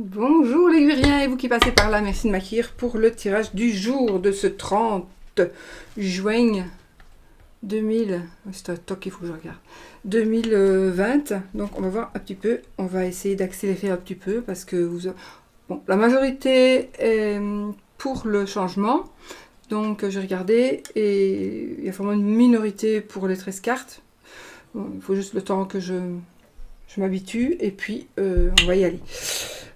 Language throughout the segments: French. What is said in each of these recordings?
Bonjour les Luriens et vous qui passez par là, merci de m'accueillir pour le tirage du jour de ce 30 juin 2000, c'est un toc, il faut que je regarde, 2020. Donc on va voir un petit peu, on va essayer d'accélérer un petit peu parce que bon, la majorité est pour le changement. Donc j'ai regardé et il y a vraiment une minorité pour les 13 cartes. Bon, il faut juste le temps que je m'habitue et puis on va y aller.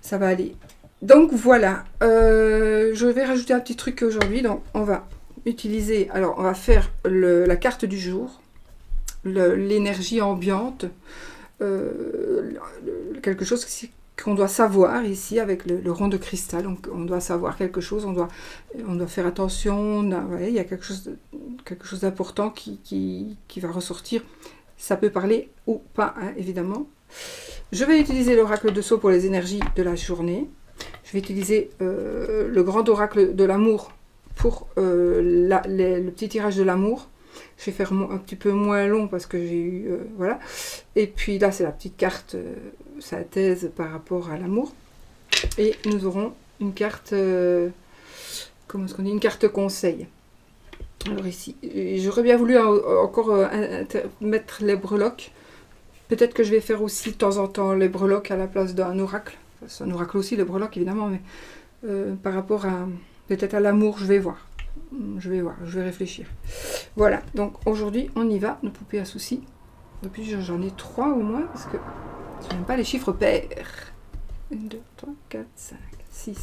Ça va aller. Donc voilà, je vais rajouter un petit truc aujourd'hui. Donc on va utiliser, alors on va faire la carte du jour, l'énergie ambiante, quelque chose qu'on doit savoir ici avec le rond de cristal. Donc on doit savoir quelque chose, on doit faire attention. Voilà, il y a quelque chose d'important qui va ressortir. Ça peut parler ou pas, hein, évidemment. Je vais utiliser l'oracle de Sceaux pour les énergies de la journée. Je vais utiliser le grand oracle de l'amour pour le petit tirage de l'amour. Je vais faire un petit peu moins long parce que j'ai eu... voilà. Et puis là, c'est la petite carte synthèse par rapport à l'amour. Et nous aurons une carte... comment est-ce qu'on dit? Une carte conseil. Alors ici, j'aurais bien voulu encore mettre les breloques. Peut-être que je vais faire aussi de temps en temps les breloques à la place d'un oracle. C'est un oracle aussi, les breloques évidemment, mais par rapport à peut-être à l'amour, je vais voir. Je vais réfléchir. Voilà, donc aujourd'hui, on y va, nos poupées à soucis. Depuis, j'en ai 3 au moins, parce que je n'aime pas les chiffres pairs. 1, 2, 3, 4, 5, 6.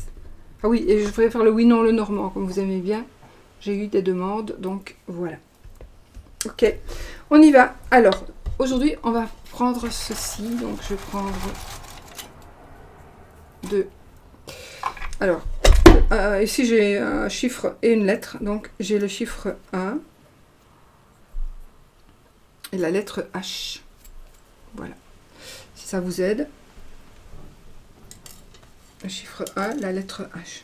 Ah oui, et je voudrais faire le oui, non, le normand, comme vous aimez bien. J'ai eu des demandes, donc voilà. Ok, on y va. Alors, aujourd'hui, on va prendre ceci. Donc, je vais prendre 2. Alors, ici, j'ai un chiffre et une lettre. Donc, j'ai le chiffre 1 et la lettre H. Voilà. Si ça vous aide. Le chiffre 1, la lettre H.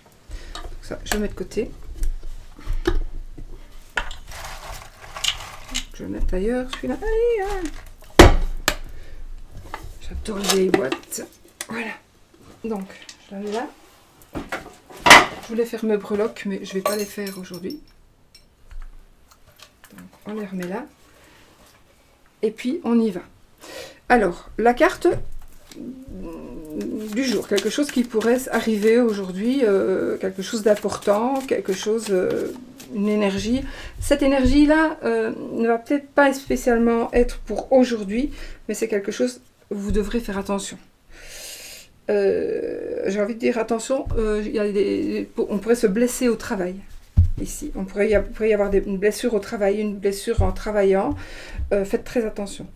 Donc ça, je le mets de côté. Je vais le mettre ailleurs, celui-là. Allez, hein. J'adore les vieilles boîtes. Voilà. Donc, je la mets là. Je voulais faire mes breloques, mais je ne vais pas les faire aujourd'hui. Donc, on les remet là. Et puis, on y va. Alors, la carte du jour. Quelque chose qui pourrait arriver aujourd'hui. Quelque chose d'important. Quelque chose... une énergie. Cette énergie-là ne va peut-être pas spécialement être pour aujourd'hui, mais c'est quelque chose, vous devrez faire attention. J'ai envie de dire attention, on pourrait se blesser au travail. Ici, il pourrait y avoir une blessure au travail, une blessure en travaillant. Faites très attention.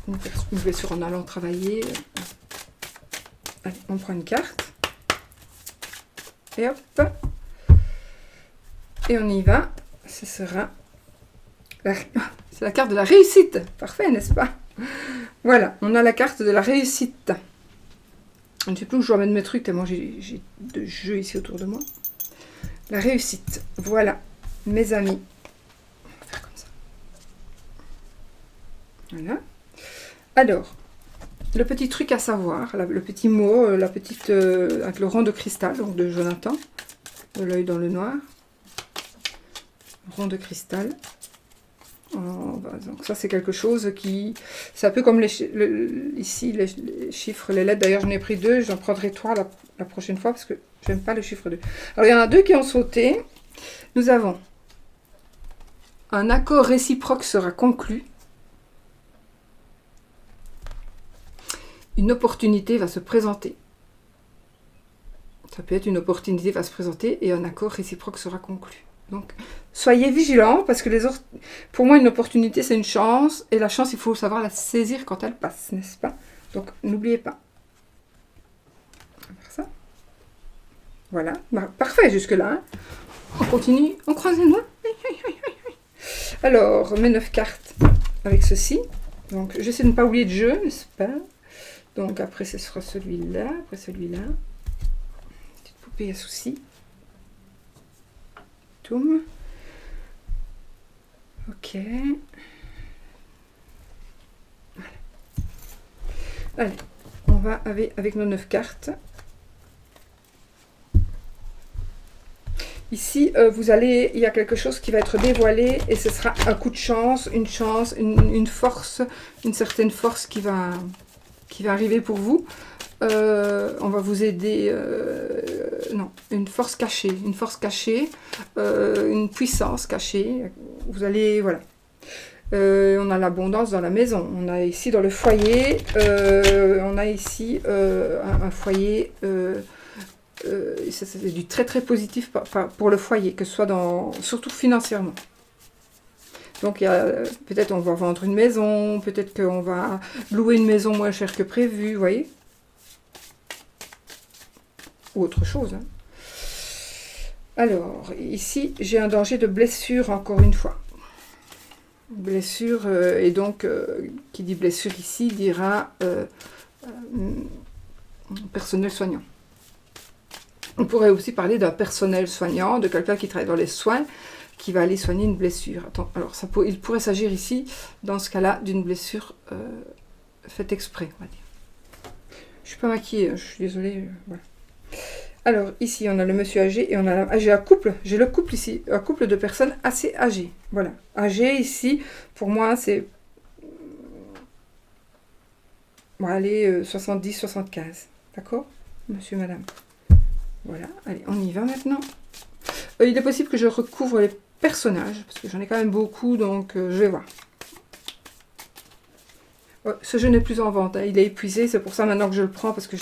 Une blessure en allant travailler. Allez, on prend une carte. Et hop. Et on y va. Ce sera... C'est la carte de la réussite. Parfait, n'est-ce pas? Voilà, on a la carte de la réussite. Je ne sais plus où je dois mettre mes trucs, tellement j'ai de jeux ici autour de moi. La réussite. Voilà, mes amis. On va faire comme ça. Voilà. Alors, le petit truc à savoir, le petit mot, la petite... avec le rond de cristal, donc de Jonathan. De l'œil dans le noir. Rond de cristal. Donc ça c'est quelque chose qui... C'est un peu comme ici les chiffres, les lettres. D'ailleurs j'en ai pris 2, j'en prendrai 3 la prochaine fois parce que j'aime pas le chiffre 2. Alors il y en a 2 qui ont sauté. Nous avons un accord réciproque sera conclu. Une opportunité va se présenter. Ça peut être une opportunité va se présenter et un accord réciproque sera conclu. Donc, soyez vigilants parce que pour moi, une opportunité, c'est une chance. Et la chance, il faut savoir la saisir quand elle passe, n'est-ce pas? Donc, n'oubliez pas. On va faire ça. Voilà. Bah, parfait jusque-là. Hein. On continue. On croise les doigts. Alors, mes 9 cartes avec ceci. Donc, j'essaie de ne pas oublier de jeu, n'est-ce pas? Donc, après, ce sera celui-là. Après, celui-là. Petite poupée à soucis. Ok. Voilà. Allez. On va avec nos 9 cartes. Ici, il y a quelque chose qui va être dévoilé et ce sera un coup de chance, une force, une certaine force qui va arriver pour vous. On va vous aider, non, une force cachée, une puissance cachée. Vous allez, voilà. On a l'abondance dans la maison, on a ici dans le foyer, on a ici un foyer, c'est du très très positif pour le foyer, que ce soit surtout financièrement. Donc peut-être on va vendre une maison, peut-être qu'on va louer une maison moins chère que prévu, vous voyez, ou autre chose. Hein. Alors, ici, j'ai un danger de blessure, encore une fois. Blessure, et donc, qui dit blessure ici, dira personnel soignant. On pourrait aussi parler d'un personnel soignant, de quelqu'un qui travaille dans les soins, qui va aller soigner une blessure. Attends, alors, il pourrait s'agir ici, dans ce cas-là, d'une blessure faite exprès, on va dire. Je ne suis pas maquillée, je suis désolée. Voilà. Alors, ici, on a le monsieur âgé et on a j'ai le couple ici, un couple de personnes assez âgées. Voilà. Âgé ici, pour moi, c'est... Bon, allez, 70, 75. D'accord, monsieur, madame. Voilà, allez, on y va maintenant. Il est possible que je recouvre les personnages, parce que j'en ai quand même beaucoup, donc je vais voir. Ce jeu n'est plus en vente, hein, il est épuisé, c'est pour ça maintenant que je le prends, parce que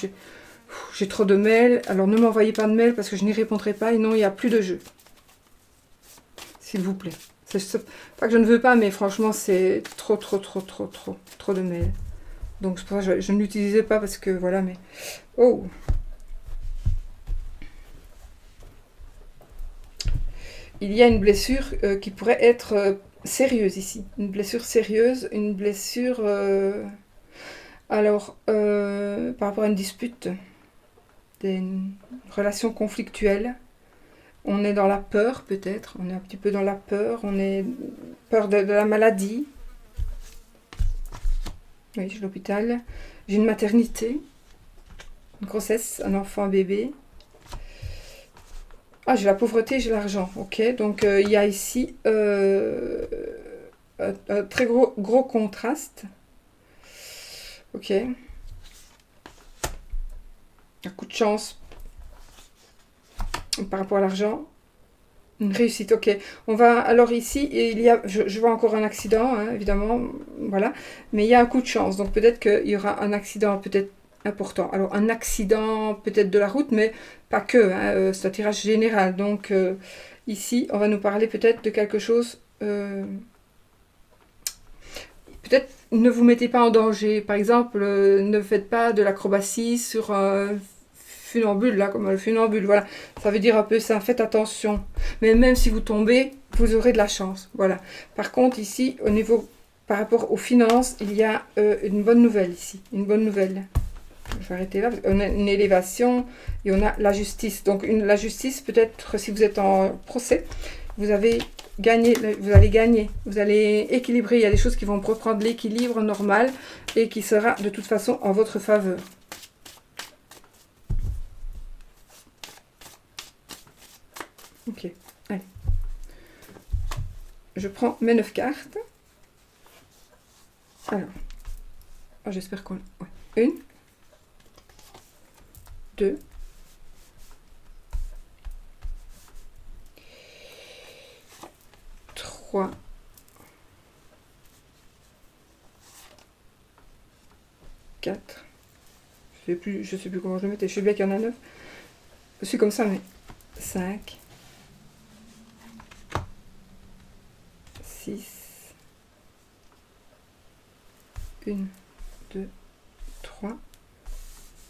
j'ai trop de mails. Alors ne m'envoyez pas de mails, parce que je n'y répondrai pas, et non, il n'y a plus de jeu. S'il vous plaît. C'est pas que je ne veux pas, mais franchement, c'est trop de mails. Donc c'est pour ça que je ne l'utilisais pas, parce que voilà, mais... Oh! Il y a une blessure qui pourrait être sérieuse ici. Une blessure sérieuse, une blessure... par rapport à une dispute, des relations conflictuelles. On est dans la peur, peut-être. On est un petit peu dans la peur. On est peur de la maladie. Oui, j'ai l'hôpital. J'ai une maternité. Une grossesse, un enfant, un bébé. Ah, j'ai la pauvreté, j'ai l'argent. Ok, donc il y a ici un très gros contraste. Ok. Un coup de chance par rapport à l'argent. Une réussite, ok. On va, alors ici, il y a, je vois encore un accident, hein, évidemment, voilà. Mais il y a un coup de chance, donc peut-être qu'il y aura un accident, peut-être important. Alors, un accident, peut-être de la route, mais pas que, hein, c'est un tirage général. Donc, ici, on va nous parler peut-être de quelque chose... peut-être, ne vous mettez pas en danger. Par exemple, ne faites pas de l'acrobatie sur un funambule, là, comme le funambule, voilà. Ça veut dire un peu ça, faites attention. Mais même si vous tombez, vous aurez de la chance, voilà. Par contre, ici, au niveau, par rapport aux finances, il y a une bonne nouvelle ici, une bonne nouvelle. Je vais arrêter là, on a une élévation et on a la justice. Donc, la justice, peut-être, si vous êtes en procès, vous allez gagner, vous allez équilibrer. Il y a des choses qui vont reprendre l'équilibre normal et qui sera de toute façon en votre faveur. Ok, allez. Je prends mes 9 cartes. Alors, j'espère qu'on... Ouais. 1, 2, 3, 4. Je sais plus comment je le mettais. Je sais bien qu'il y en a 9. Je suis comme ça, mais 5, 6, 1, 2, 3,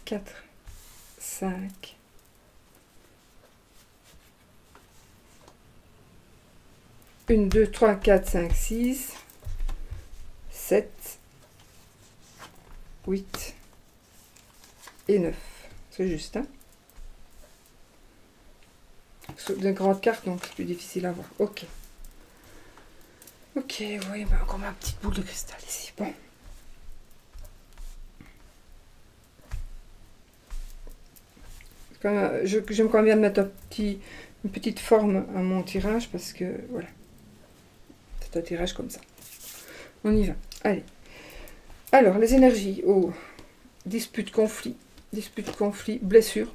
4, 5, 1, 2, 3, 4, 5, 6, 7, 8 et 9. C'est juste, hein? C'est une grande carte, donc c'est plus difficile à voir. Ok. Ok, oui, encore ma petite boule de cristal ici. Bon. J'aime quand même bien mettre une petite forme à mon tirage parce que voilà, c'est un tirage comme ça. On y va. Allez. Alors, les énergies. Oh, dispute, conflit, blessure,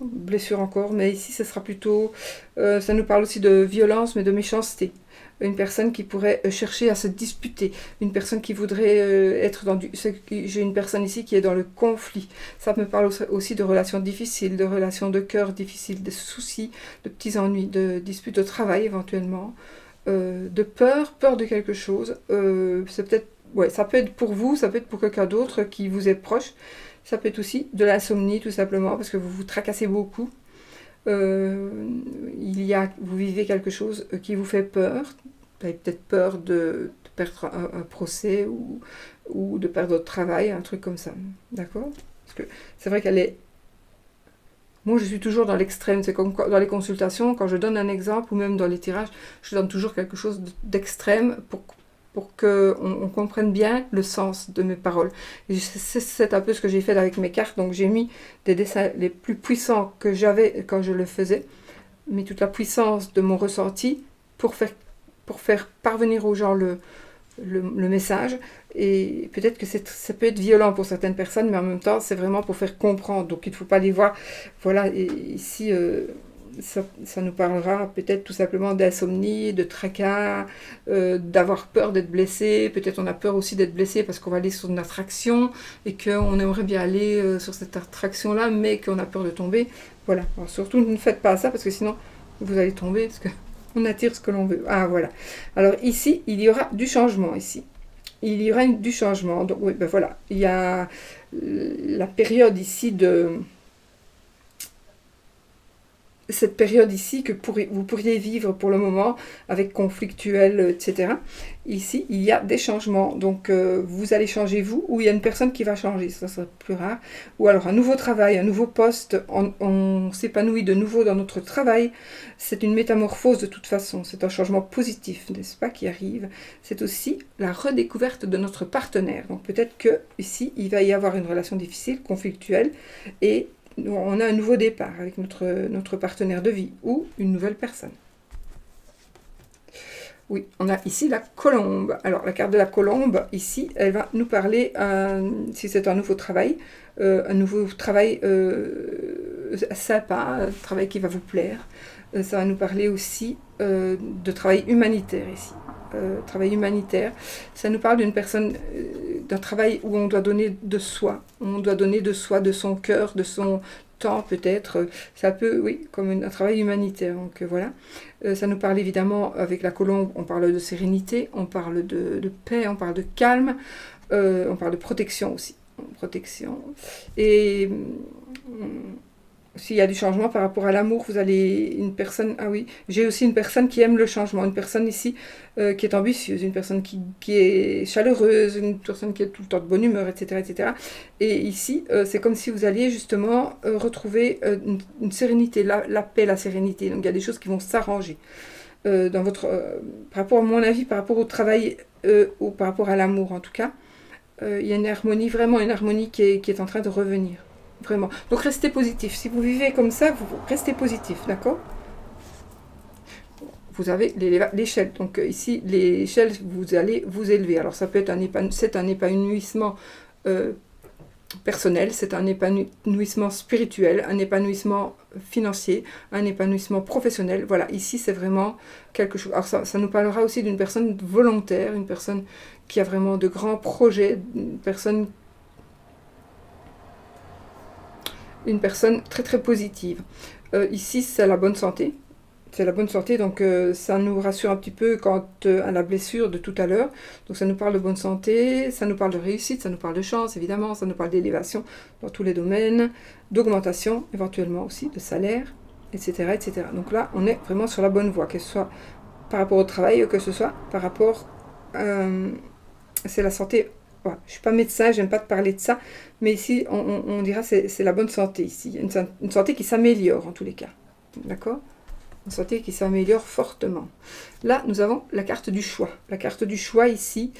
encore, mais ici, ça sera plutôt... ça nous parle aussi de violence, mais de méchanceté. Une personne qui pourrait chercher à se disputer, une personne qui voudrait être dans du... J'ai une personne ici qui est dans le conflit. Ça me parle aussi de relations difficiles, de relations de cœur difficiles, de soucis, de petits ennuis, de disputes au travail éventuellement, de peur de quelque chose. C'est peut-être... Ouais, ça peut être pour vous, ça peut être pour quelqu'un d'autre qui vous est proche. Ça peut être aussi de l'insomnie, tout simplement, parce que vous vous tracassez beaucoup. Vous vivez quelque chose qui vous fait peur. Vous avez peut-être peur de perdre un procès ou de perdre votre travail, un truc comme ça. D'accord? Parce que c'est vrai qu'elle est... Moi, je suis toujours dans l'extrême. C'est comme dans les consultations, quand je donne un exemple, ou même dans les tirages, je donne toujours quelque chose d'extrême pour qu'on comprenne bien le sens de mes paroles. C'est un peu ce que j'ai fait avec mes cartes. Donc j'ai mis des dessins les plus puissants que j'avais quand je le faisais, mis toute la puissance de mon ressenti pour faire parvenir aux gens le message. Et peut-être que ça peut être violent pour certaines personnes, mais en même temps, c'est vraiment pour faire comprendre. Donc il ne faut pas les voir. Voilà, et ici... Ça nous parlera peut-être tout simplement d'insomnie, de tracas, d'avoir peur d'être blessé. Peut-être on a peur aussi d'être blessé parce qu'on va aller sur une attraction et qu'on aimerait bien aller sur cette attraction-là, mais qu'on a peur de tomber. Voilà. Alors, surtout, ne faites pas ça parce que sinon, vous allez tomber parce qu'on attire ce que l'on veut. Ah, voilà. Alors ici, il y aura du changement ici. Il y aura du changement. Donc, oui, ben voilà. Il y a la période ici de... Cette période ici que vous pourriez vivre pour le moment avec conflictuel, etc. Ici, il y a des changements. Donc, vous allez changer vous ou il y a une personne qui va changer. Ça sera plus rare. Ou alors un nouveau travail, un nouveau poste. On s'épanouit de nouveau dans notre travail. C'est une métamorphose de toute façon. C'est un changement positif, n'est-ce pas, qui arrive. C'est aussi la redécouverte de notre partenaire. Donc, peut-être que ici, il va y avoir une relation difficile, conflictuelle et on a un nouveau départ avec notre partenaire de vie ou une nouvelle personne. Oui, on a ici la colombe. Alors, la carte de la colombe, ici, elle va nous parler, si c'est un nouveau travail sympa, un travail qui va vous plaire. Ça va nous parler aussi de travail humanitaire ici. Travail humanitaire, ça nous parle d'une personne, d'un travail où on doit donner de soi, de son cœur, de son temps peut-être, ça peut, oui, comme un travail humanitaire, donc voilà. Ça nous parle évidemment, avec la colombe, on parle de sérénité, on parle de paix, on parle de calme, on parle de protection aussi, et... S'il y a du changement par rapport à l'amour, vous allez une personne... Ah oui, j'ai aussi une personne qui aime le changement, une personne ici qui est ambitieuse, une personne qui est chaleureuse, une personne qui est tout le temps de bonne humeur, etc. etc. Et ici, c'est comme si vous alliez justement retrouver une sérénité, la paix, la sérénité. Donc il y a des choses qui vont s'arranger. Par rapport à mon avis, par rapport au travail ou par rapport à l'amour en tout cas, il y a une harmonie, vraiment une harmonie qui est en train de revenir. Vraiment. Donc restez positif. Si vous vivez comme ça, vous restez positif, d'accord? Vous avez l'échelle. Donc ici, l'échelle, vous allez vous élever. Alors ça peut être un épanouissement personnel, c'est un épanouissement spirituel, un épanouissement financier, un épanouissement professionnel. Voilà, ici c'est vraiment quelque chose. Alors ça nous parlera aussi d'une personne volontaire, une personne qui a vraiment de grands projets, une personne très très positive. Ici, c'est la bonne santé. C'est la bonne santé, donc ça nous rassure un petit peu quant à la blessure de tout à l'heure. Donc ça nous parle de bonne santé, ça nous parle de réussite, ça nous parle de chance, évidemment, ça nous parle d'élévation dans tous les domaines, d'augmentation, éventuellement aussi, de salaire, etc., etc. Donc là, on est vraiment sur la bonne voie, que ce soit par rapport au travail, que ce soit par rapport... c'est la santé... Voilà. Je ne suis pas médecin, j'aime pas te parler de ça, mais ici, on dira c'est la bonne santé ici. Une santé qui s'améliore en tous les cas. D'accord? Une santé qui s'améliore fortement. Là, nous avons la carte du choix. La carte du choix ici,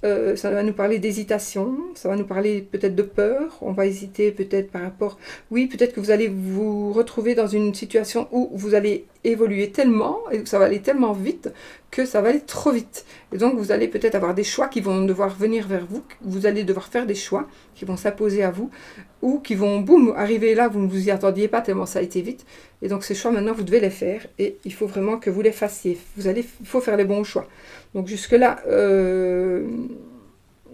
Ça va nous parler d'hésitation, ça va nous parler peut-être de peur, on va hésiter peut-être par rapport... Oui, peut-être que vous allez vous retrouver dans une situation où vous allez évoluer tellement, et ça va aller tellement vite, que ça va aller trop vite. Et donc vous allez peut-être avoir des choix qui vont devoir venir vers vous, vous allez devoir faire des choix qui vont s'imposer à vous, ou qui vont, boum, arriver là, vous ne vous y attendiez pas tellement ça a été vite. Et donc ces choix, maintenant, vous devez les faire, et il faut vraiment que vous les fassiez. Il faut faire les bons choix. Donc jusque-là,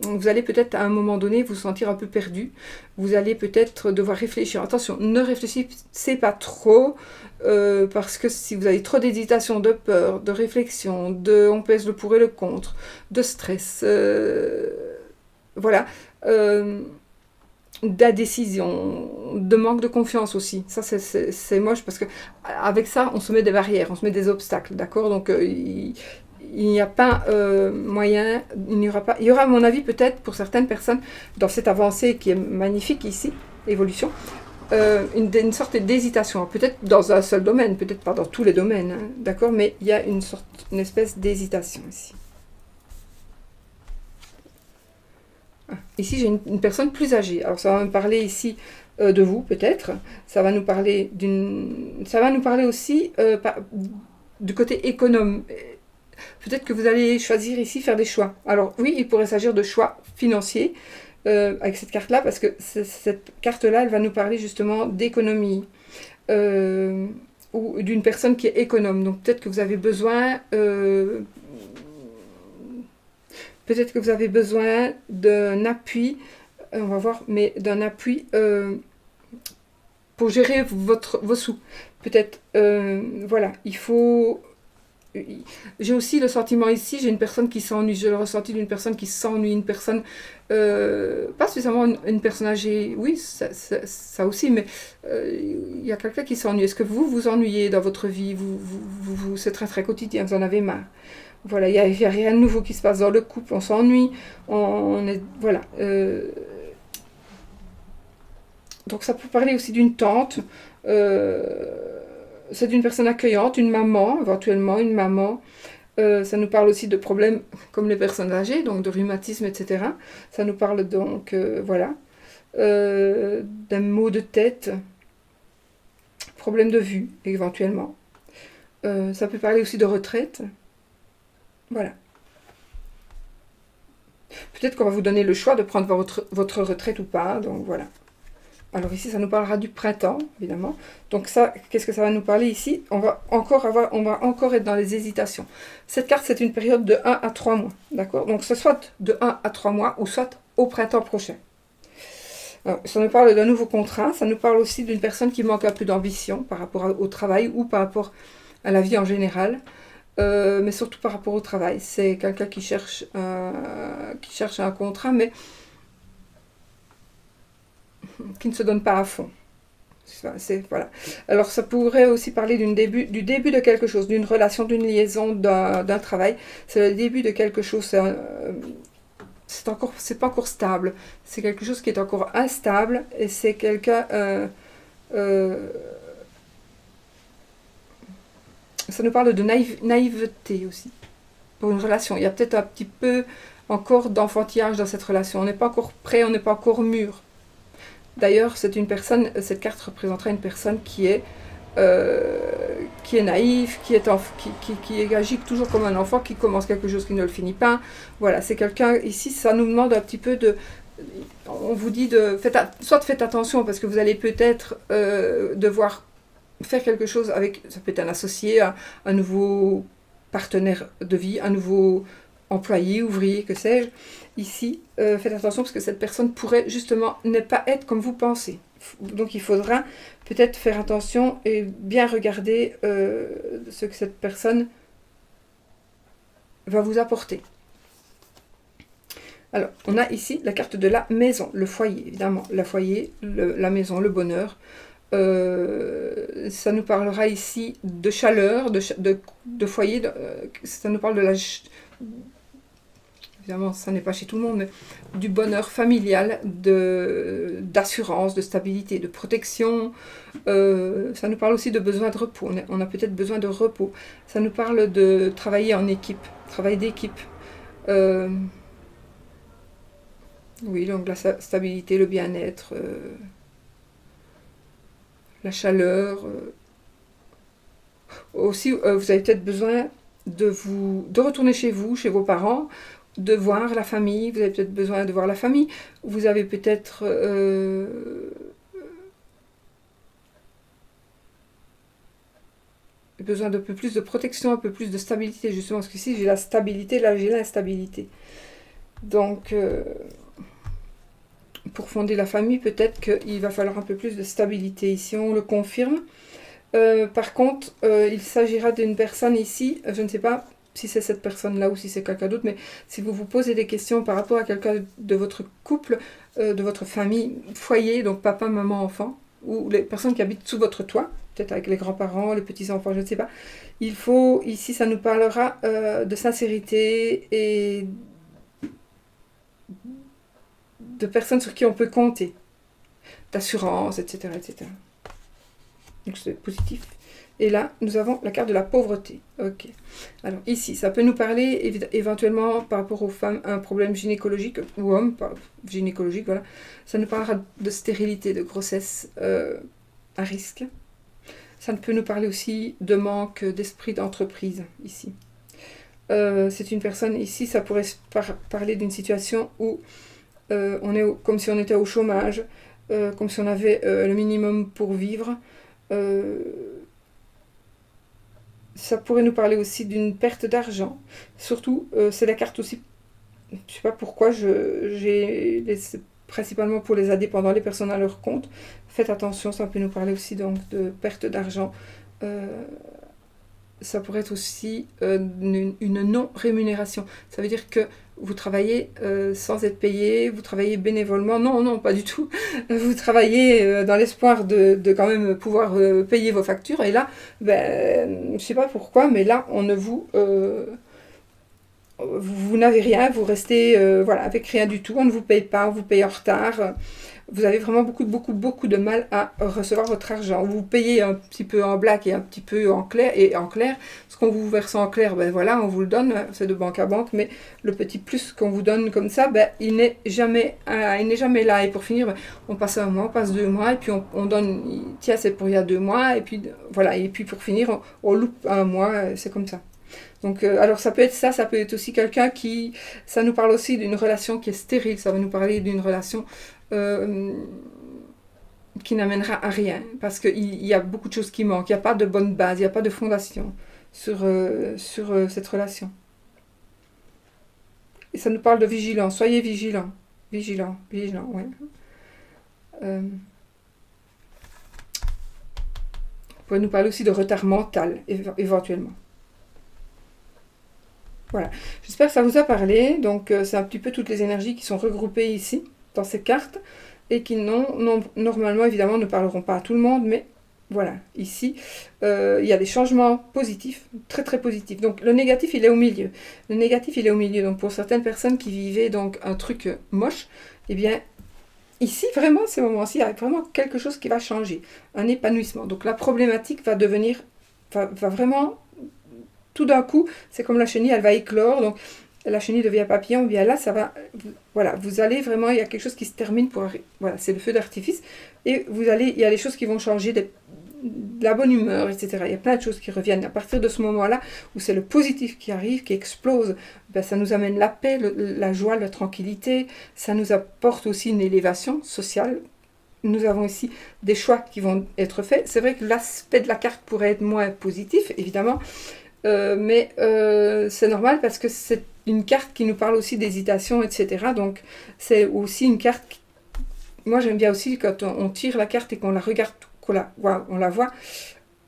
vous allez peut-être à un moment donné vous sentir un peu perdu. Vous allez peut-être devoir réfléchir. Attention, ne réfléchissez pas trop, parce que si vous avez trop d'hésitation, de peur, de réflexion, on pèse le pour et le contre, de stress, voilà, d'indécision, de manque de confiance aussi. Ça, c'est moche parce que avec ça, on se met des barrières, on se met des obstacles, d'accord? Donc, il n'y a pas moyen, il y aura à mon avis peut-être pour certaines personnes dans cette avancée qui est magnifique ici, évolution, une sorte d'hésitation, peut-être dans un seul domaine, peut-être pas dans tous les domaines, hein, d'accord, mais il y a une espèce d'hésitation ici. Ici j'ai une personne plus âgée, alors ça va me parler ici de vous peut-être, ça va nous parler aussi du côté économe. Peut-être que vous allez choisir ici, faire des choix. Alors oui, il pourrait s'agir de choix financiers avec cette carte-là, parce que cette carte-là, elle va nous parler justement d'économie ou d'une personne qui est économe. Donc peut-être que vous avez besoin d'un appui, on va voir, mais d'un appui pour gérer vos sous. Peut-être, voilà, il faut... J'ai aussi le sentiment ici, j'ai une personne qui s'ennuie, j'ai le ressenti d'une personne qui s'ennuie, une personne, pas spécialement une personne âgée, oui, ça aussi, mais il y a quelqu'un qui s'ennuie. Est-ce que vous vous ennuyez dans votre vie, c'est très très quotidien, vous en avez marre? Voilà, il n'y a rien de nouveau qui se passe dans le couple, on s'ennuie, voilà. Donc ça peut parler aussi d'une tante, c'est une personne accueillante, une maman, éventuellement une maman. Ça nous parle aussi de problèmes comme les personnes âgées, donc de rhumatisme, etc. Ça nous parle donc, voilà, d'un maux de tête, problème de vue, éventuellement. Ça peut parler aussi de retraite. Voilà. Peut-être qu'on va vous donner le choix de prendre votre retraite ou pas, donc voilà. Alors ici, ça nous parlera du printemps, évidemment. Donc ça, qu'est-ce que ça va nous parler ici? On va encore être dans les hésitations. Cette carte, c'est une période de 1 à 3 mois, d'accord? Donc ce soit de 1 à 3 mois ou soit au printemps prochain. Alors, ça nous parle d'un nouveau contrat, ça nous parle aussi d'une personne qui manque un peu d'ambition par rapport au travail ou par rapport à la vie en général. Mais surtout par rapport au travail. C'est quelqu'un qui cherche un contrat, mais qui ne se donne pas à fond. Voilà. Alors ça pourrait aussi parler du début de quelque chose, d'une relation, d'une liaison, d'un travail. C'est le début de quelque chose. C'est pas encore stable. C'est quelque chose qui est encore instable et c'est quelqu'un. Ça nous parle de naïveté aussi pour une relation. Il y a peut-être un petit peu encore d'enfantillage dans cette relation. On n'est pas encore prêt, on n'est pas encore mûr. D'ailleurs, cette carte représentera une personne qui est naïf, qui agit toujours comme un enfant, qui commence quelque chose qui ne le finit pas. Voilà, c'est quelqu'un, ici, ça nous demande un petit peu de... On vous dit soit faites attention, parce que vous allez peut-être devoir faire quelque chose avec, ça peut être un associé, un nouveau partenaire de vie, un nouveau employé, ouvrier, que sais-je. Ici, faites attention parce que cette personne pourrait justement ne pas être comme vous pensez. Donc il faudra peut-être faire attention et bien regarder ce que cette personne va vous apporter. Alors, on a ici la carte de la maison, le foyer, évidemment. Le foyer, la maison, le bonheur. Ça nous parlera ici de chaleur, de foyer. Ça nous parle de la... Évidemment, ça n'est pas chez tout le monde, mais du bonheur familial, d'assurance, de stabilité, de protection. Ça nous parle aussi de besoin de repos. On a peut-être besoin de repos. Ça nous parle de travailler en équipe, travail d'équipe. Oui, donc la stabilité, le bien-être, la chaleur. Aussi, vous avez peut-être besoin de retourner chez vous, chez vos parents, de voir la famille. Vous avez peut-être besoin de voir la famille. Vous avez peut-être besoin d'un peu plus de protection, un peu plus de stabilité, justement, parce qu'ici j'ai la stabilité, là j'ai l'instabilité. Donc, pour fonder la famille, peut-être qu'il va falloir un peu plus de stabilité. Ici, on le confirme. Par contre, il s'agira d'une personne ici, je ne sais pas si c'est cette personne-là ou si c'est quelqu'un d'autre, mais si vous vous posez des questions par rapport à quelqu'un de votre couple, de votre famille, foyer, donc papa, maman, enfant, ou les personnes qui habitent sous votre toit, peut-être avec les grands-parents, les petits-enfants, je ne sais pas, il faut, ici, ça nous parlera de sincérité et de personnes sur qui on peut compter, d'assurance, etc., etc. Donc c'est positif. Et là, nous avons la carte de la pauvreté. Ok. Alors ici, ça peut nous parler éventuellement par rapport aux femmes, un problème gynécologique, ou homme, gynécologique, voilà. Ça nous parlera de stérilité, de grossesse à risque. Ça peut nous parler aussi de manque d'esprit d'entreprise, ici. C'est une personne, ici, ça pourrait parler d'une situation où on est comme si on était au chômage, comme si on avait le minimum pour vivre. Ça pourrait nous parler aussi d'une perte d'argent. Surtout, c'est la carte aussi, je ne sais pas pourquoi, principalement pour les indépendants, les personnes à leur compte. Faites attention, ça peut nous parler aussi donc de perte d'argent. Ça pourrait être aussi une non-rémunération. Ça veut dire que vous travaillez sans être payé, vous travaillez bénévolement. Non, non, pas du tout. Vous travaillez dans l'espoir de quand même pouvoir payer vos factures. Et là, je ne sais pas pourquoi, mais là, on ne vous n'avez rien, vous restez voilà, avec rien du tout. On ne vous paye pas, on vous paye en retard. Vous avez vraiment beaucoup de mal à recevoir votre argent. Vous payez un petit peu en black et un petit peu en clair. Et en clair, ce qu'on vous verse en clair, voilà, on vous le donne, c'est de banque à banque, mais le petit plus qu'on vous donne comme ça, il n'est jamais là. Et pour finir, on passe un mois, on passe 2 mois, et puis on donne, tiens, c'est pour il y a 2 mois, et puis voilà, et puis pour finir, on loupe un mois, c'est comme ça. Donc, alors ça peut être ça peut être aussi quelqu'un ça nous parle aussi d'une relation qui est stérile, ça va nous parler d'une relation qui n'amènera à rien, parce qu'il y a beaucoup de choses qui manquent, il n'y a pas de bonne base, il n'y a pas de fondation sur cette relation. Et ça nous parle de vigilance, soyez vigilants, ouais. On pourrait nous parler aussi de retard mental, éventuellement. Voilà, j'espère que ça vous a parlé. Donc c'est un petit peu toutes les énergies qui sont regroupées ici, dans ces cartes, et qui normalement évidemment ne parleront pas à tout le monde, mais voilà, ici il y a des changements positifs, très très positifs. Donc le négatif il est au milieu. Donc pour certaines personnes qui vivaient donc un truc moche, eh bien ici vraiment, ces moments-ci, il y a vraiment quelque chose qui va changer, un épanouissement. Donc la problématique va vraiment... Tout d'un coup, c'est comme la chenille, elle va éclore, donc la chenille devient papillon, bien là, ça va, voilà, vous allez vraiment, il y a quelque chose qui se termine voilà, c'est le feu d'artifice, et il y a des choses qui vont changer, de la bonne humeur, etc. Il y a plein de choses qui reviennent. À partir de ce moment-là, où c'est le positif qui arrive, qui explose, ça nous amène la paix, la joie, la tranquillité, ça nous apporte aussi une élévation sociale. Nous avons ici des choix qui vont être faits. C'est vrai que l'aspect de la carte pourrait être moins positif, évidemment, mais c'est normal parce que c'est une carte qui nous parle aussi d'hésitation, etc. Donc c'est aussi une carte moi j'aime bien aussi quand on tire la carte et qu'on la regarde, on la voit,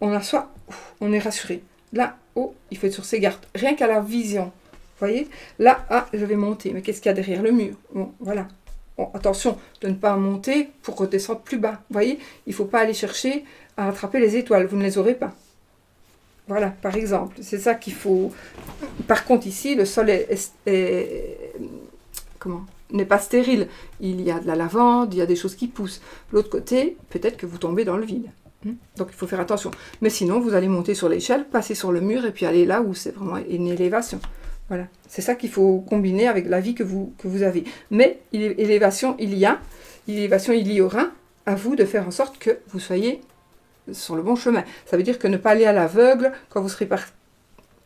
on est rassuré. Là, il faut être sur ses gardes, rien qu'à la vision. Vous voyez, là, je vais monter, mais qu'est-ce qu'il y a derrière le mur? Bon, voilà. Bon, attention de ne pas monter pour redescendre plus bas. Vous voyez, il ne faut pas aller chercher à attraper les étoiles, vous ne les aurez pas. Voilà, par exemple, c'est ça qu'il faut. Par contre, ici, le sol n'est pas stérile. Il y a de la lavande, il y a des choses qui poussent. L'autre côté, peut-être que vous tombez dans le vide. Donc, il faut faire attention. Mais sinon, vous allez monter sur l'échelle, passer sur le mur et puis aller là où c'est vraiment une élévation. Voilà, c'est ça qu'il faut combiner avec la vie que vous avez. Mais élévation, il y aura, à vous de faire en sorte que vous soyez sur le bon chemin. Ça veut dire que ne pas aller à l'aveugle, quand vous serez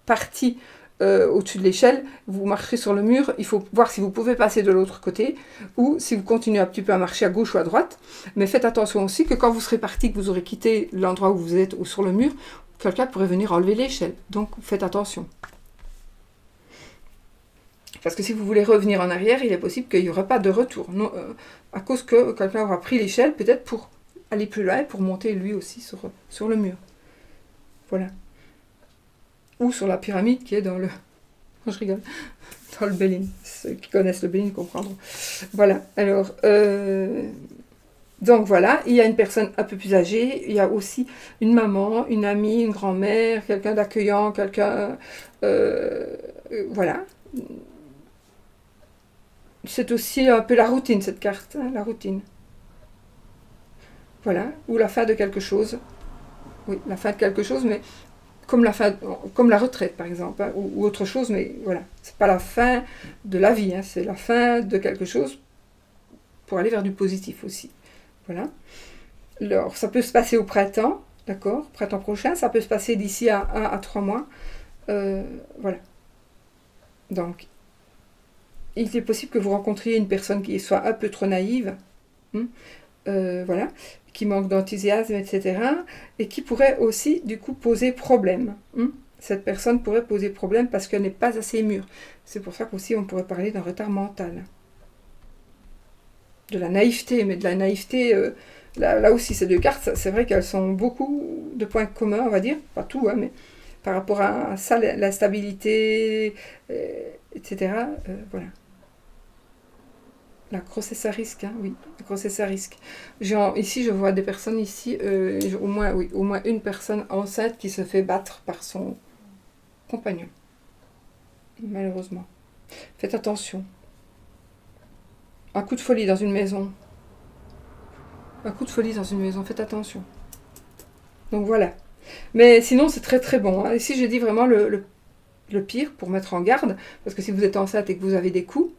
parti au-dessus de l'échelle, vous marcherez sur le mur, il faut voir si vous pouvez passer de l'autre côté, ou si vous continuez un petit peu à marcher à gauche ou à droite, mais faites attention aussi que quand vous serez parti, que vous aurez quitté l'endroit où vous êtes, ou sur le mur, quelqu'un pourrait venir enlever l'échelle, donc faites attention. Parce que si vous voulez revenir en arrière, il est possible qu'il n'y aura pas de retour. Non, à cause que quelqu'un aura pris l'échelle, peut-être pour aller plus loin, pour monter lui aussi sur le mur. Voilà. Ou sur la pyramide qui est dans le... Je rigole. Dans le Béline. Ceux qui connaissent le Béline comprendront. Voilà. Alors, donc voilà, il y a une personne un peu plus âgée, il y a aussi une maman, une amie, une grand-mère, quelqu'un d'accueillant, quelqu'un... voilà. C'est aussi un peu la routine, cette carte, hein, la routine. Voilà, ou la fin de quelque chose. Oui, la fin de quelque chose, mais comme la retraite, par exemple, hein, ou autre chose, mais voilà. C'est pas la fin de la vie, hein, c'est la fin de quelque chose pour aller vers du positif aussi. Voilà. Alors, ça peut se passer au printemps, d'accord, printemps prochain, ça peut se passer d'ici à 1 à 3 mois. Voilà. Donc, il est possible que vous rencontriez une personne qui soit un peu trop naïve, voilà, qui manque d'enthousiasme, etc., et qui pourrait aussi, du coup, poser problème. Cette personne pourrait poser problème parce qu'elle n'est pas assez mûre. C'est pour ça qu'aussi on pourrait parler d'un retard mental. De la naïveté, mais de la naïveté, là aussi, ces deux cartes, c'est vrai qu'elles sont beaucoup de points communs, on va dire, pas tout, hein, mais par rapport à ça, la stabilité, etc., voilà. La grossesse à risque, hein, oui, la grossesse à risque. Ici, je vois des personnes ici, au moins une personne enceinte qui se fait battre par son compagnon. Malheureusement. Faites attention. Un coup de folie dans une maison. Un coup de folie dans une maison, faites attention. Donc voilà. Mais sinon, c'est très très bon. Hein. Ici, j'ai dit vraiment le pire pour mettre en garde, parce que si vous êtes enceinte et que vous avez des coups,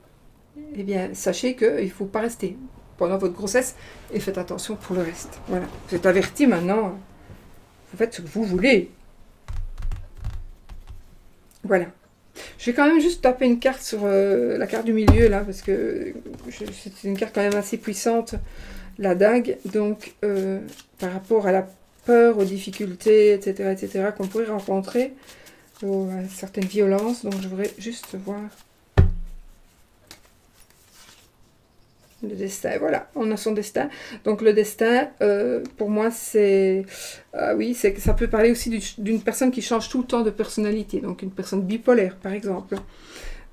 eh bien, sachez qu'il ne faut pas rester pendant votre grossesse et faites attention pour le reste. Voilà. Vous êtes avertis maintenant. Vous faites ce que vous voulez. Voilà. Je vais quand même juste taper une carte sur la carte du milieu, là, parce que c'est une carte quand même assez puissante, la dague. Donc, par rapport à la peur, aux difficultés, etc., qu'on pourrait rencontrer, à certaines violences. Donc, je voudrais juste voir... Le destin, voilà, on a son destin. Donc le destin, pour moi, c'est... oui, ça peut parler aussi d'une personne qui change tout le temps de personnalité. Donc une personne bipolaire, par exemple.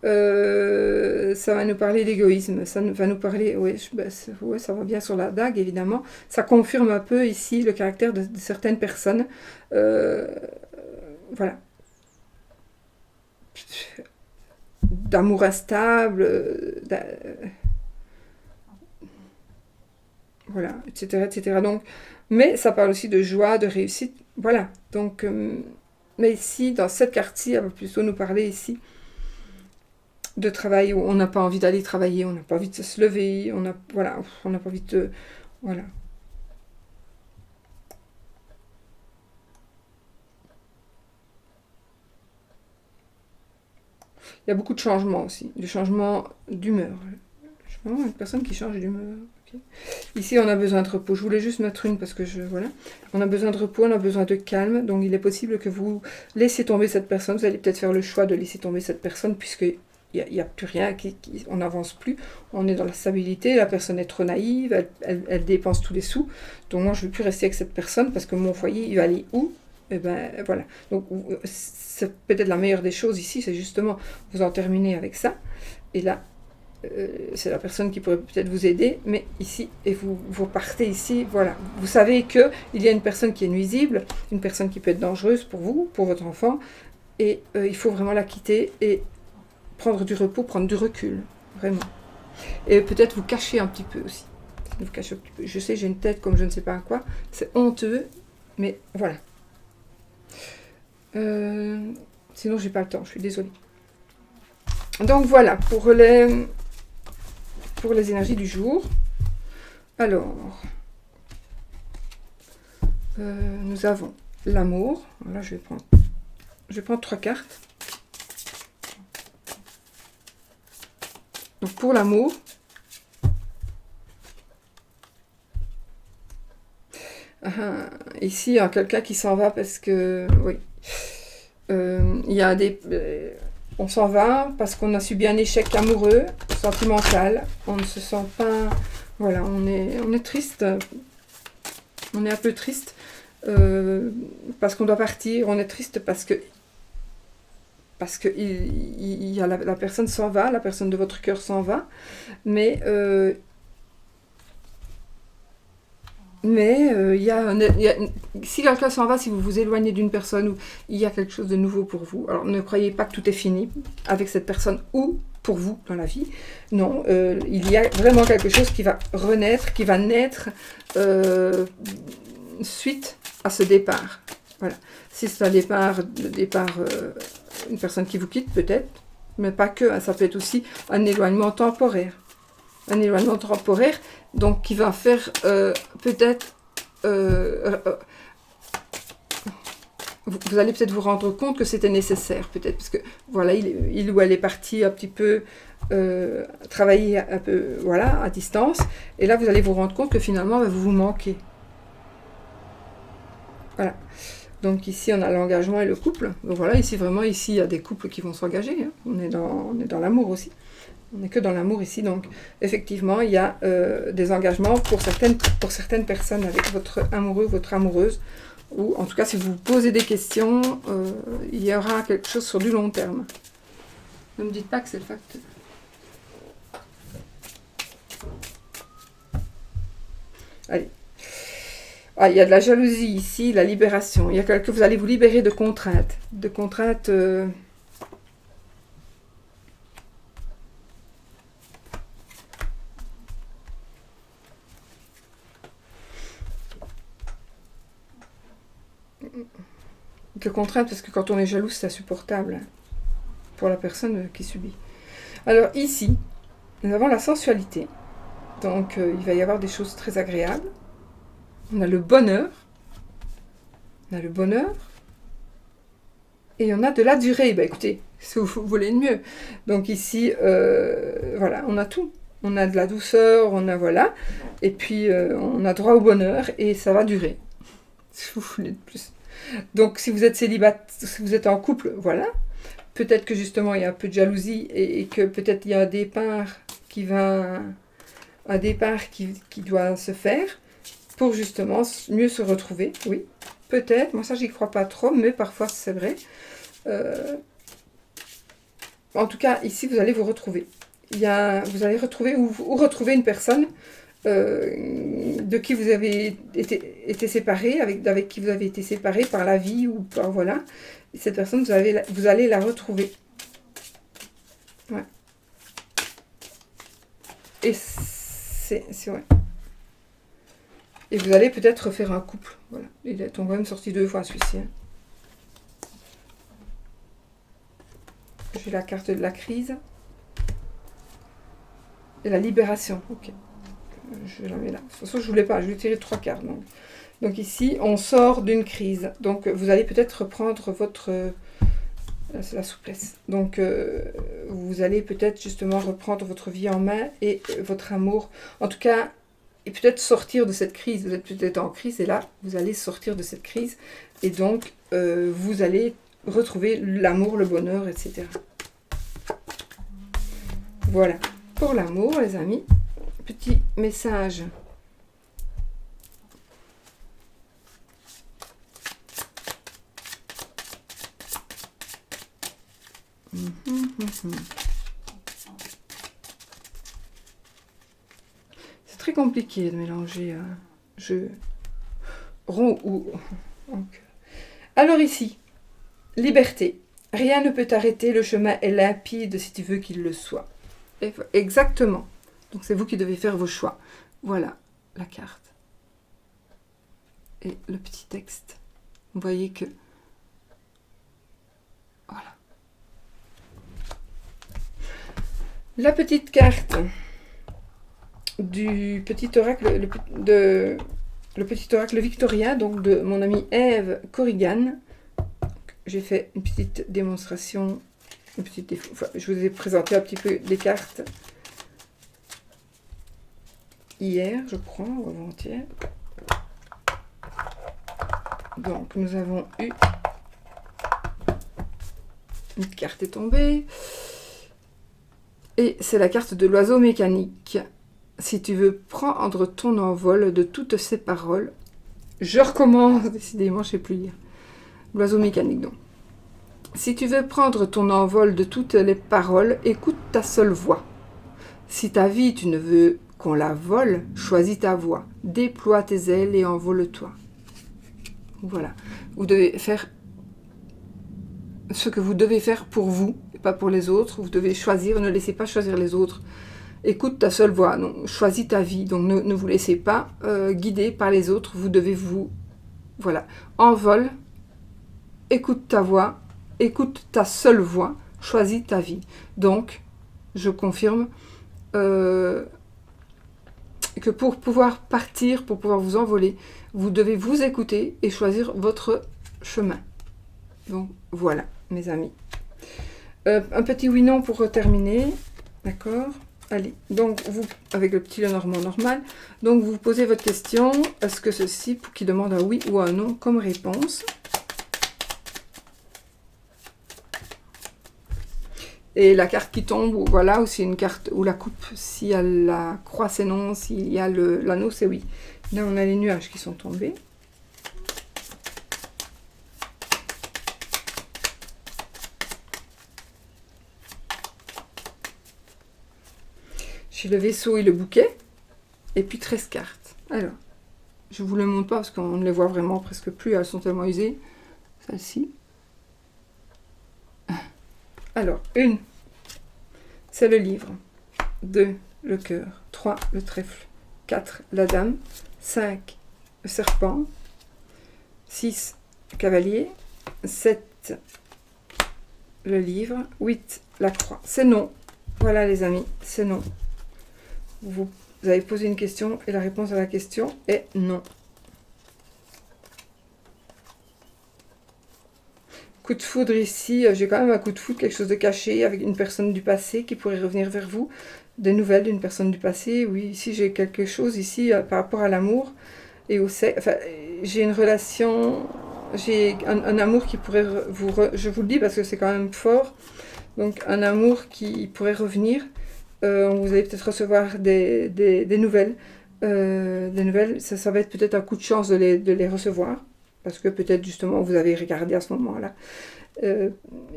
Ça va nous parler d'égoïsme. Ça va nous parler... Oui, ça va bien sur la dague, évidemment. Ça confirme un peu ici le caractère de certaines personnes. Voilà. D'amour instable... voilà, etc. Donc, mais ça parle aussi de joie, de réussite, voilà. Donc, mais ici, dans cette carte-ci, elle va plutôt nous parler ici de travail où on n'a pas envie d'aller travailler, on n'a pas envie de se lever, on n'a pas envie de... Voilà. Il y a beaucoup de changements aussi, de changements d'humeur. Je suis vraiment une personne qui change d'humeur. Ici, on a besoin de repos. Je voulais juste mettre une parce que voilà. On a besoin de repos, on a besoin de calme. Donc, il est possible que vous laissiez tomber cette personne. Vous allez peut-être faire le choix de laisser tomber cette personne puisqu'il n'y a plus rien, on n'avance plus. On est dans la stabilité. La personne est trop naïve. Elle dépense tous les sous. Donc, moi, je ne veux plus rester avec cette personne parce que mon foyer, il va aller où? Et ben, voilà. Donc, c'est peut-être la meilleure des choses ici. C'est justement, vous en terminez avec ça. Et là, c'est la personne qui pourrait peut-être vous aider, mais ici, et vous partez ici, voilà. Vous savez qu'il y a une personne qui est nuisible, une personne qui peut être dangereuse pour vous, pour votre enfant, et il faut vraiment la quitter et prendre du repos, prendre du recul, vraiment. Et peut-être vous cacher un petit peu aussi. Vous cacher un petit peu. Je sais, j'ai une tête comme je ne sais pas quoi, c'est honteux, mais voilà. Sinon, j'ai pas le temps, je suis désolée. Donc voilà, pour les énergies du jour. Alors, nous avons l'amour. Là, je vais prendre 3 cartes. Donc pour l'amour, ici il y a quelqu'un qui s'en va parce que, oui, il y a on s'en va parce qu'on a subi un échec amoureux, sentimental, on ne se sent pas, voilà, on est triste, on est un peu triste parce qu'on doit partir, on est triste parce que il y a la personne s'en va, la personne de votre cœur s'en va, mais si quelqu'un s'en va, si vous vous éloignez d'une personne, il y a quelque chose de nouveau pour vous. Alors ne croyez pas que tout est fini avec cette personne ou pour vous dans la vie. Non, il y a vraiment quelque chose qui va renaître, qui va naître suite à ce départ. Voilà. Si c'est un départ, une personne qui vous quitte peut-être, mais pas que, hein, ça peut être aussi un éloignement temporaire. Un éloignement temporaire, donc qui va faire peut-être... vous allez peut-être vous rendre compte que c'était nécessaire, peut-être, parce que voilà, il ou elle est parti un petit peu travailler un peu, voilà, à distance, et là vous allez vous rendre compte que finalement vous vous manquez. Voilà. Donc ici on a l'engagement et le couple. Donc voilà, ici vraiment, ici il y a des couples qui vont s'engager. Hein. On est dans l'amour aussi. On n'est que dans l'amour ici, donc effectivement, il y a des engagements pour certaines personnes avec votre amoureux, votre amoureuse, ou en tout cas, si vous vous posez des questions, il y aura quelque chose sur du long terme. Ne me dites pas que c'est le facteur. Allez. Ah, il y a de la jalousie ici, la libération. Il y a que vous allez vous libérer de contraintes. De contraintes... de contraintes, parce que quand on est jaloux, c'est insupportable pour la personne qui subit. Alors ici, nous avons la sensualité. Donc il va y avoir des choses très agréables. On a le bonheur. On a le bonheur. Et on a de la durée. Bah écoutez, si vous voulez de mieux. Donc ici, voilà, on a tout. On a de la douceur, on a voilà. Et puis on a droit au bonheur et ça va durer. Si vous voulez de plus. Donc si vous êtes célibataire, si vous êtes en couple, voilà. Peut-être que justement il y a un peu de jalousie et que peut-être il y a un départ qui doit se faire pour justement mieux se retrouver. Oui, peut-être. Moi ça j'y crois pas trop, mais parfois c'est vrai. En tout cas ici vous allez vous retrouver. Vous allez retrouver ou retrouver une personne de qui vous avez été séparé, avec qui vous avez été séparé par la vie ou par voilà. Et cette personne, vous allez la retrouver. Ouais. Et c'est vrai. Et vous allez peut-être refaire un couple. Voilà. Il est quand même sorti 2 fois celui-ci. Hein. J'ai la carte de la crise. Et la libération. Ok. Je la mets là. De toute façon, je ne voulais pas. Je vais tirer 3 cartes. Donc ici, on sort d'une crise. Donc vous allez peut-être reprendre votre... c'est la souplesse. Donc vous allez peut-être justement reprendre votre vie en main et votre amour. En tout cas, et peut-être sortir de cette crise. Vous êtes peut-être en crise et là, vous allez sortir de cette crise. Et donc, vous allez retrouver l'amour, le bonheur, etc. Voilà. Pour l'amour, les amis. Petit message. C'est très compliqué de mélanger jeu rond ou... Alors ici, liberté. Rien ne peut t'arrêter, le chemin est limpide si tu veux qu'il le soit. Exactement. Donc c'est vous qui devez faire vos choix. Voilà la carte. Et le petit texte. Vous voyez que... Voilà. La petite carte du petit oracle, le petit oracle victorien, donc de mon amie Ève Corrigan. J'ai fait une petite démonstration, je vous ai présenté un petit peu les cartes hier, je crois, ou avant-hier. Donc, nous avons eu une carte est tombée. Et c'est la carte de l'oiseau mécanique. Si tu veux prendre ton envol de toutes ces paroles, je recommence, décidément, je ne sais plus lire. L'oiseau mécanique, donc. Si tu veux prendre ton envol de toutes les paroles, écoute ta seule voix. Si ta vie, tu ne veux qu'on la vole, choisis ta voix. Déploie tes ailes et envole-toi. Voilà. Vous devez faire ce que vous devez faire pour vous, et pas pour les autres. Vous devez choisir, ne laissez pas choisir les autres. Écoute ta seule voix, donc choisis ta vie. Donc ne vous laissez pas guider par les autres. Vous devez vous... Voilà. Envole, écoute ta voix, écoute ta seule voix, choisis ta vie. Donc, je confirme que pour pouvoir partir, pour pouvoir vous envoler, vous devez vous écouter et choisir votre chemin. Donc, voilà, mes amis. Un petit oui-non pour terminer. D'accord ? Allez, donc, vous, avec le petit Lenormand normal, donc vous posez votre question. Est-ce que ceci, qui demande un oui ou un non comme réponse ? Et la carte qui tombe, voilà, ou c'est une carte, ou la coupe, s'il y a la croix, c'est non, s'il y a l'anneau, c'est oui. Là, on a les nuages qui sont tombés. J'ai le vaisseau et le bouquet, et puis 13 cartes. Alors, je ne vous le montre pas parce qu'on ne les voit vraiment presque plus, elles sont tellement usées. Celle-ci. Alors, 1, c'est le livre. 2, le cœur. 3, le trèfle. 4, la dame. 5, le serpent. 6, le cavalier. 7, le livre. 8, la croix. C'est non. Voilà les amis, c'est non. Vous avez posé une question et la réponse à la question est non. Coup de foudre ici, j'ai quand même un coup de foudre, quelque chose de caché avec une personne du passé qui pourrait revenir vers vous. Des nouvelles d'une personne du passé. Oui, ici j'ai quelque chose ici par rapport à l'amour et au sexe. Enfin, j'ai une relation, j'ai un amour qui pourrait je vous le dis parce que c'est quand même fort. Donc un amour qui pourrait revenir. Vous allez peut-être recevoir des nouvelles. Des nouvelles, ça va être peut-être un coup de chance de les recevoir. Parce que peut-être justement vous avez regardé à ce moment-là.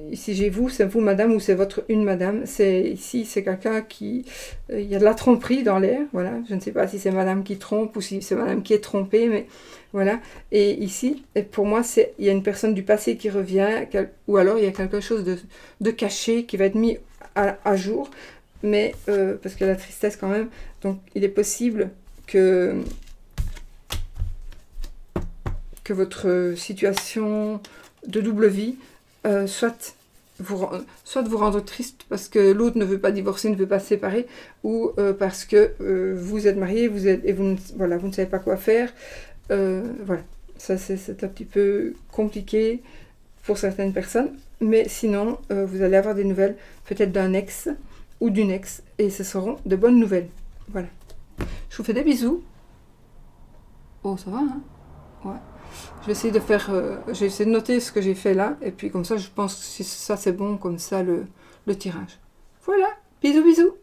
Ici j'ai vous, c'est vous madame ou c'est votre une madame. Ici c'est quelqu'un qui... il y a de la tromperie dans l'air. Voilà. Je ne sais pas si c'est madame qui trompe ou si c'est madame qui est trompée. Mais voilà. Et ici, pour moi, il y a une personne du passé qui revient. Ou alors il y a quelque chose de caché qui va être mis à jour. Mais parce qu'il y a la tristesse quand même. Donc il est possible que votre situation de double vie soit vous rendre triste parce que l'autre ne veut pas divorcer, ne veut pas se séparer, ou parce que vous êtes marié, et vous ne savez pas quoi faire. Voilà, ça c'est un petit peu compliqué pour certaines personnes, mais sinon vous allez avoir des nouvelles peut-être d'un ex ou d'une ex, et ce seront de bonnes nouvelles. Voilà. Je vous fais des bisous. Oh, ça va, hein? Ouais. Je vais essayer de faire... j'ai essayé de noter ce que j'ai fait là, et puis comme ça, je pense que si ça c'est bon, comme ça, le tirage. Voilà. Bisous, bisous.